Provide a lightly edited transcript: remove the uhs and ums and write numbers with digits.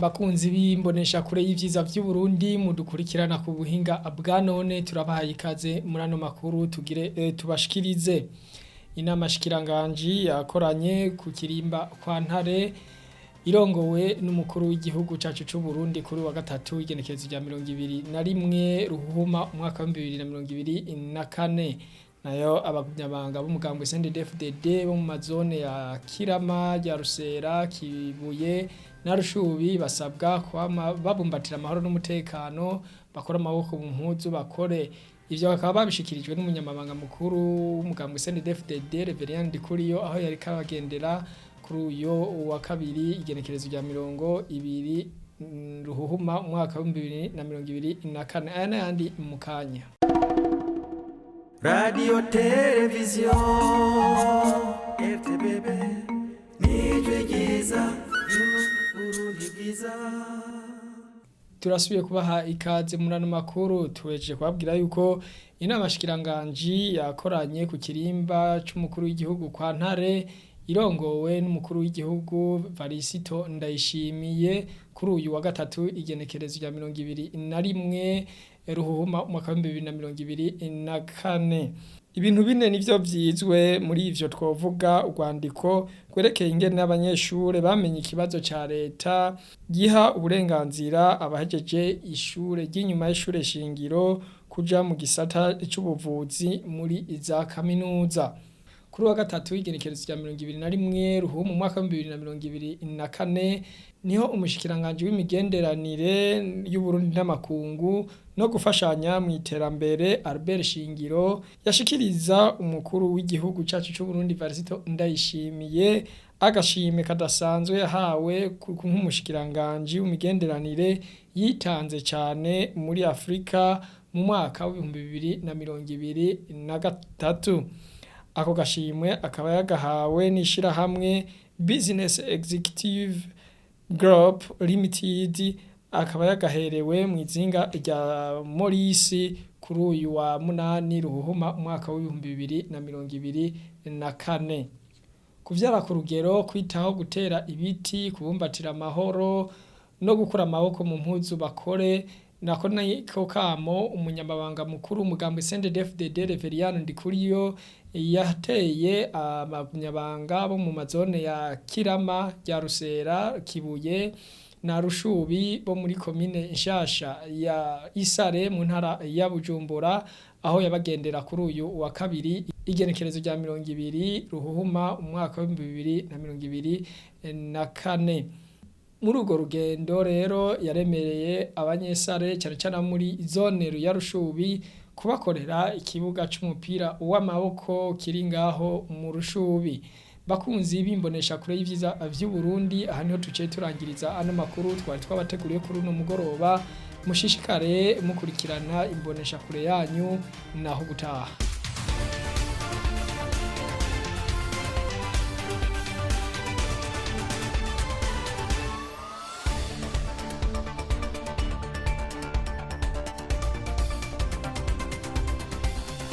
Bakunzi b'imbonesha kure y'ivyiza vy'Uburundi mudukurikirana ku buhinga bwa none turabahaye ikaze muri ano makuru tugire tubashikirize. Inama shikiranganji yakoranye ku kirimba kwa Ntare irongowe n'umukuru w'igihugu cacu c'u Burundi kuri wa gatatu igenekerezo rya 21 Ruhuma umwaka wa 2024 nayo abanyabanga b'umugambwe CNDD-FDD bo mu mazone ya Kirama ya Rusera Kibuye na Rushubi basabwa kwama babumbatira amahoro n'umutekano bakora amaboko mu mpuzu bakore ivyo bakaba babishikirijwe n'umunyamabanga mukuru w'umugambwe CNDD-FDD Reverien Ndikuriyo aho yari kabagendera kuri uyo wa kabiri igenekerezo rya 20 Ruhuma umwaka wa 2024 aya n'ayandi mu kanya. Radio Television RTBB Nijwigiza Burundi bwiza. Turasubiye kubaha ikaze muri ano makuru tuweje kubabwira yuko inama shikiranganji yakoranye ku kirimba c'umukuru w'igihugu kwa Ntare irongowe n'umukuru w'igihugu Varisito Ndayishimiye kuri uyu wa gatatu igenekerezo rya 21 Ruhuma umwaka wa 2024. Ibintu bine nivyo vyizwe muri ivyo twovuga urwandiko gwerekeye ingene abanyeshure bamenye ikibazo ca leta giha uburenganzira abahejeje ishure ry'inyuma y'ishure shingiro kuja mu gisata c'ubuvuzi muri za kaminuza. Kuri wa gatatu igenekerezo rya 21 Ruhuma umwaka wa 2024 niho umushikiranganje w'imigenderanire y'Uburundi n'amakungu no gufashanya mu iterambere Albert Shingiro yashikiriza umukuru w'igihugu cacu c'u Burundi Varisito Ndayishimiye agashime kadasanzwe yahawe nk'umushikiranganje w'imigenderanire yitanze cyane muri Afrika mu mwaka wa 2023. Ako gashimwe akaba yagahawe n'ishira hamwe Business Executive Group Limited akaba yagaherewe mu izinga rya Morisi kuri uyu wa 8 Ruhuma umwaka wa 2024. Kuvyara ku rugero kwitaho gutera ibiti kubumbatira amahoro no gukura amaboko mu mpuzu bakore nako niko kamo umunyamabanga mukuru umugambwe CNDD-FDD Reverien Ndikuriyo yateye abanyabanga bo mu mazone ya Kirama ya Rusera Kibuye na Rushubi bo muri komine nshasha ya Isare mu ntara ya Bujumbura aho yabagendera kuri uyu wa kabiri igenekerezo rya 20 Ruhuma umwaka wa 2024. Muri urwo rugendo rero yaremereye abanyesare cyane cyane muri zone ya Rushubi kubakorera ikibuga c'umupira w'amaboko kiri ngaho mu Rushubi. Bakunzi b'imbonesha kure y'ivyiza vy'Uburundi aha niho tuciye turangiriza ano makuru twari twabateguriye kuri uno mugoroba mushishikare mukurikirana imbonesha kure yanyu naho gutaha.